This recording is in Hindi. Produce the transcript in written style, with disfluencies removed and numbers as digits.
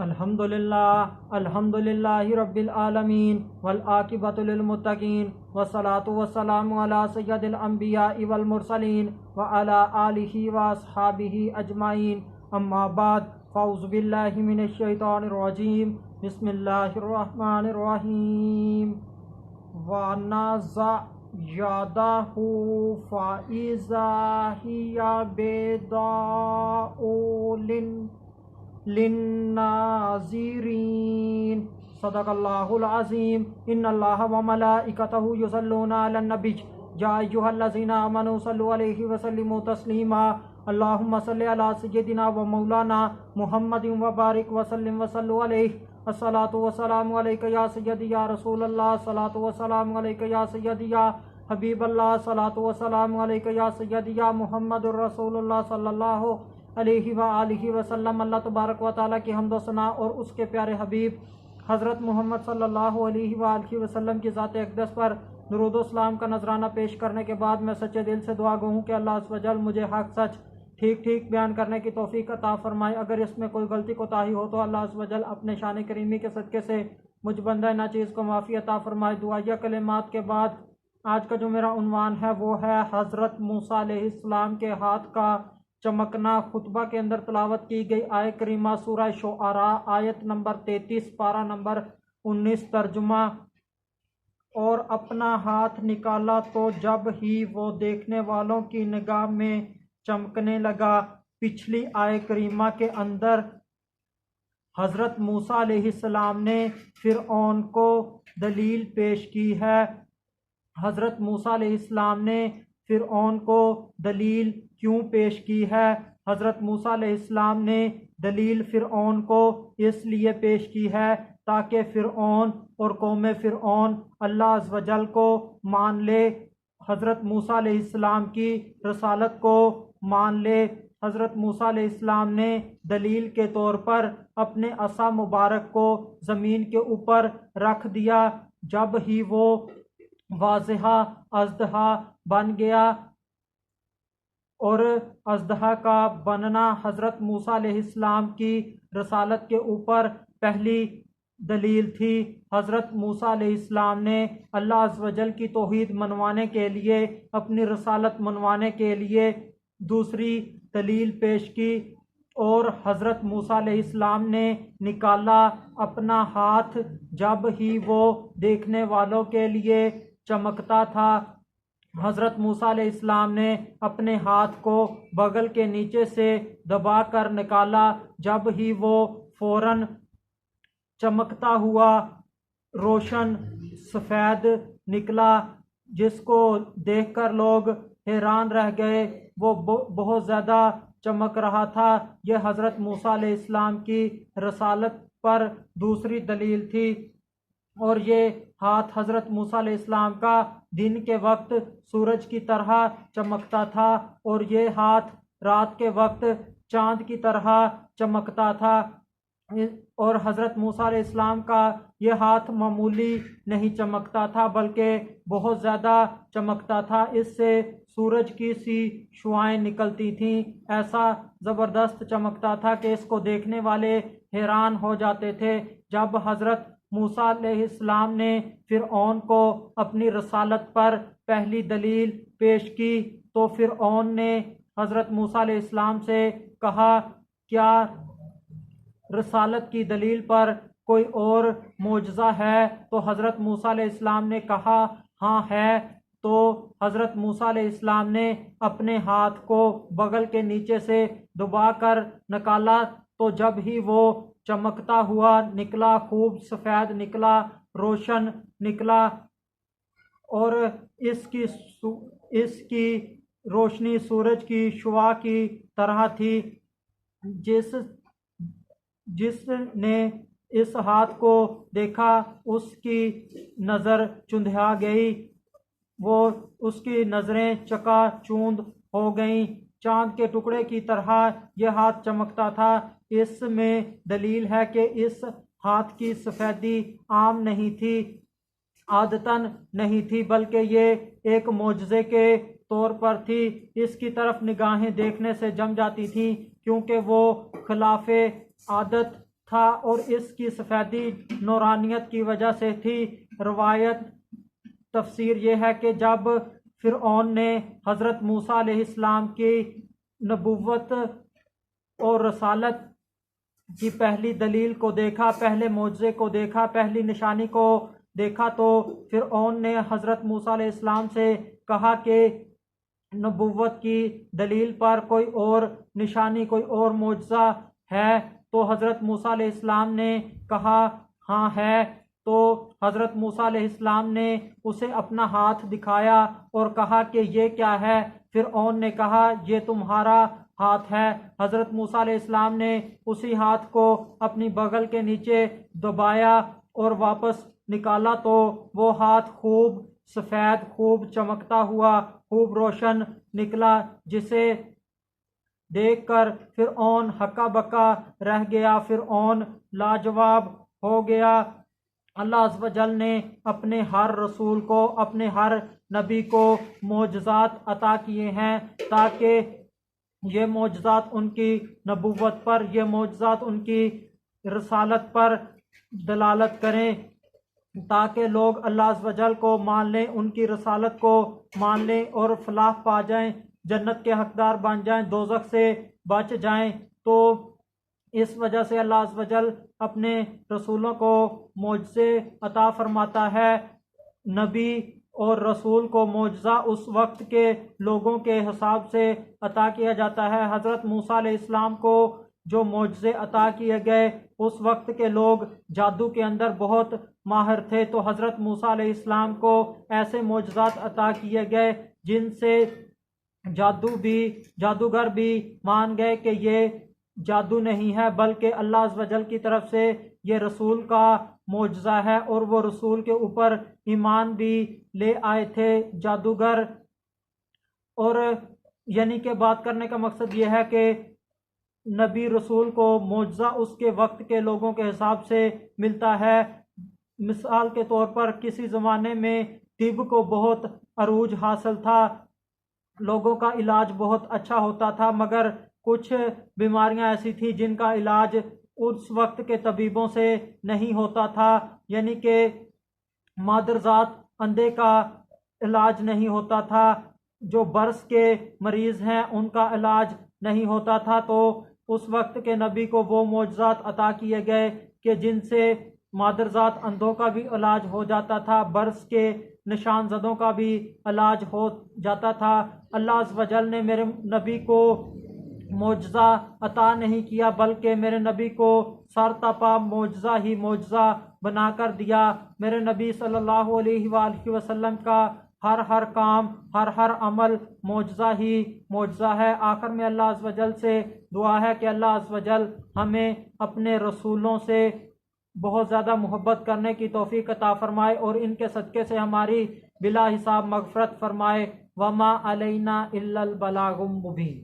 अल्हम्दुलिल्लाहि रब्बिल आलमीन वल आकिबतु लिल मुत्तकीन वस्सलातु वस्सलामु अला सय्यदिल अंबियाइ वल मुरसलीन व अला आलिहि व अस्हाबिहि अजमाइन अम्मा बाद फ़ौज़ु बिल्लाहि मिनश शैतानिर रजीम बिस्मिल्लाहिर रहमानिर रहीम व नज़अ फ़ाइज़ा हिया बेदाउ लिन्नाज़िरीन सदक़ल्लाहुल अज़ीम। इन्नल्लाह व मलाइकतहु युसल्लूना अलन नबी या अय्युहल्लज़ीना आमनू सल्लु अलैहि व सल्लिमू तस्लीमा। अल्लाहुम्मा सल्लि अला सय्यिदिना व मौलाना मुहम्मदिन व बारिक व सल्लिम व सल्लु अलैहि। अस्सलातु वस्सलामु अलैका या सय्यदी या रसूलल्लाह। सलातु वस्सलामु अलैका या सय्यदी या हबीबल्लाह। सलातु वस्सलामु अलैका या सय्यदी या मुहम्मदुर रसूलुल्लाह सल्लल्लाहु अलैहि व आलिहि वसल्लम। अल्लाह तबारक व तआला की हम्द व सना और उसके प्यारे हबीब हज़रत मोहम्मद सल्लल्लाहु अलैहि व आलिहि वसल्लम की ज़ात अक़दस पर दुरूद व सलाम का नजराना पेश करने के बाद मैं सच्चे दिल से दुआ गो हूँ कि अल्लाह अज़्ज़ व जल मुझे हक़ सच ठीक ठीक बयान करने की तौफ़ीक अता फ़रमाए। अगर इसमें कोई गलती कोताही हो तो अल्लाह अज़्ज़ व जल अपने शान करीमी के सदक़े से मुझ बंदा नाचीज़ को माफ़ी अता फ़रमाए। दुआया कलिमात के बाद आज का जो मेरा उन्वान है वो है हज़रत मूसा अलैहिस्सलाम के हाथ का चमकना। खुतबा के अंदर तलावत की गई आय करीमा सूरह शुआरा आयत नंबर 33 पारा नंबर 19 तर्जुमा। और अपना हाथ निकाला तो जब ही वो देखने वालों की निगाह में चमकने लगा। पिछली आय करीमा के अंदर हज़रत मूसा अलैहिस्सलाम ने फ़िरऔन को दलील पेश की है। हज़रत मूसा अलैहिस्सलाम ने फ़िरऔन को दलील क्यों पेश की है? हज़रत मूसा अलैहिस्सलाम ने दलील फ़िरऔन को इसलिए पेश की है ताकि फ़िरऔन और कौम फ़िरऔन अल्लाह अज़्ज़ व जल को मान ले, हज़रत मूसा अलैहिस्सलाम की रसालत को मान ले। हज़रत मूसा अलैहिस्सलाम ने दलील के तौर पर अपने असा मुबारक को ज़मीन के ऊपर रख दिया। जब ही वो वाज़ेहा अज़दहा बन गया और अज़दहा का बनना हज़रत मूसा अलैहिस्सलाम की रसालत के ऊपर पहली दलील थी। हज़रत मूसा अलैहिस्सलाम ने अल्लाह अज़्ज़ व जल की तौहीद मनवाने के लिए, अपनी रसालत मनवाने के लिए दूसरी दलील पेश की और हज़रत मूसा अलैहिस्सलाम ने निकाला अपना हाथ। जब ही वो देखने वालों के लिए चमकता था, हज़रत मूसा अलैहिस्सलाम ने अपने हाथ को बगल के नीचे से दबा कर निकाला। जब ही वो फ़ौरन चमकता हुआ रोशन सफ़ेद निकला, जिसको देखकर लोग हैरान रह गए। वो बहुत ज़्यादा चमक रहा था। यह हज़रत मूसा अलैहिस्सलाम की रसालत पर दूसरी दलील थी। और ये हाथ हज़रत मूसा अलैहिस्सलाम का दिन के वक्त सूरज की तरह चमकता था और ये हाथ रात के वक्त चाँद की तरह चमकता था। और हज़रत मूसा अलैहिस्सलाम का ये हाथ मामूली नहीं चमकता था बल्कि बहुत ज़्यादा चमकता था। इससे सूरज की सी शुआएँ निकलती थीं। ऐसा ज़बरदस्त चमकता था कि इसको देखने वाले हैरान हो जाते थे। जब हज़रत मूसा अलैहिस्सलाम ने फ़िरऔन को अपनी रसालत पर पहली दलील पेश की तो फ़िरऔन ने हज़रत मूसा अलैहिस्सलाम से कहा, क्या रसालत की दलील पर कोई और मोजज़ा है? तो हज़रत मूसा अलैहिस्सलाम ने कहा, हाँ है। तो हज़रत मूसा अलैहिस्सलाम ने अपने हाथ को बगल के नीचे से दबाकर निकाला तो जब ही वो चमकता हुआ निकला, खूब सफ़ेद निकला, रोशन निकला और इसकी रोशनी सूरज की शुआ की तरह थी। जिसने इस हाथ को देखा उसकी नज़र चुंधिया गई, वो उसकी नज़रें चकाचूंध हो गईं। चाँद के टुकड़े की तरह यह हाथ चमकता था। इसमें दलील है कि इस हाथ की सफ़ेदी आम नहीं थी, आदतन नहीं थी, बल्कि ये एक मोजज़े के तौर पर थी। इसकी तरफ निगाहें देखने से जम जाती थीं क्योंकि वो खिलाफ़े आदत था और इसकी सफ़ेदी नूरानियत की वजह से थी। रवायत तफसीर ये है कि जब फ़िरऔन ने हज़रत मूसा अलैहिस्सलाम की नबुव्वत और रसालत की पहली दलील को देखा, पहले मोज़े को देखा, पहली निशानी को देखा, तो फ़िरऔन ने हज़रत मूसा अलैहिस्सलाम से कहा कि नबुव्वत की दलील पर कोई और निशानी, कोई और मोज़ा है? तो हज़रत मूसा अलैहिस्सलाम ने कहा हाँ है। तो हज़रत मूसा अलैहिस्सलाम ने उसे अपना हाथ दिखाया और कहा कि ये क्या है? फ़िरऔन ने कहा ये तुम्हारा हाथ है। हज़रत मूसा अलैहिस्सलाम ने उसी हाथ को अपनी बगल के नीचे दबाया और वापस निकाला तो वो हाथ खूब सफ़ेद, खूब चमकता हुआ, खूब रोशन निकला, जिसे देखकर फ़िरऔन हक्का बक्का रह गया। फ़िरऔन लाजवाब हो गया। अल्लाह अज़्ज़ व जल ने अपने हर रसूल को, अपने हर नबी को मोजज़ात अता किए हैं ताकि ये मोजज़ात उनकी नबुव्वत पर, ये मोजज़ात उनकी रसालत पर दलालत करें, ताकि लोग अल्लाह अज़्ज़ व जल को मान लें, उनकी रसालत को मान लें और फलाह पा जाएं, जन्नत के हकदार बन जाएं, दोज़ख से बच जाएं। तो इस वजह से अल्लाह अज़्ज़ व जल अपने रसूलों को मोजज़े अता फरमाता है। नबी और रसूल को मोजज़ा उस वक्त के लोगों के हिसाब से अता किया जाता है। हज़रत मूसा अलैहिस्सलाम को जो मोजज़े अता किए गए, उस वक्त के लोग जादू के अंदर बहुत माहिर थे, तो हज़रत मूसा अलैहिस्सलाम को ऐसे मोजज़ात अता किए गए जिनसे जादूगर भी मान गए कि ये जादू नहीं है, बल्कि अल्लाह अज़्ज़ व जल की तरफ से ये रसूल का मोजज़ा है। और वो रसूल के ऊपर ईमान भी ले आए थे जादूगर। और यानी कि बात करने का मकसद ये है कि नबी रसूल को मोजज़ा उसके वक्त के लोगों के हिसाब से मिलता है। मिसाल के तौर पर किसी ज़माने में तिब को बहुत अरूज हासिल था, लोगों का इलाज बहुत अच्छा होता था, मगर कुछ बीमारियां ऐसी थी जिनका इलाज उस वक्त के तबीबों से नहीं होता था। यानी कि मादरजात अंधे का इलाज नहीं होता था, जो बर्स के मरीज़ हैं उनका इलाज नहीं होता था। तो उस वक्त के नबी को वो मोजज़ात अता किए गए कि जिनसे मादरजात अंधों का भी इलाज हो जाता था, बर्स के निशान ज़दों का भी इलाज हो जाता था। अल्लाह अज़्ज़ व जल ने मेरे नबी को मोजज़ा अता नहीं किया, बल्कि मेरे नबी को सरतपा मोजज़ा ही मोजज़ा बना कर दिया। मेरे नबी सल्लल्लाहु अलैहि वसल्लम का हर काम, हर अमल मोजज़ा ही मोजज़ा है। आखिर में अल्लाह अज़्ज़ व जल से दुआ है कि अल्लाह अज़्ज़ व जल हमें अपने रसूलों से बहुत ज़्यादा मोहब्बत करने की तौफीक अता फ़रमाए और इनके सदक़े से हमारी बिला हिसाब मग़फ़रत फ़रमाए। वमा अलैना इल्लल बलागुम मुबीन।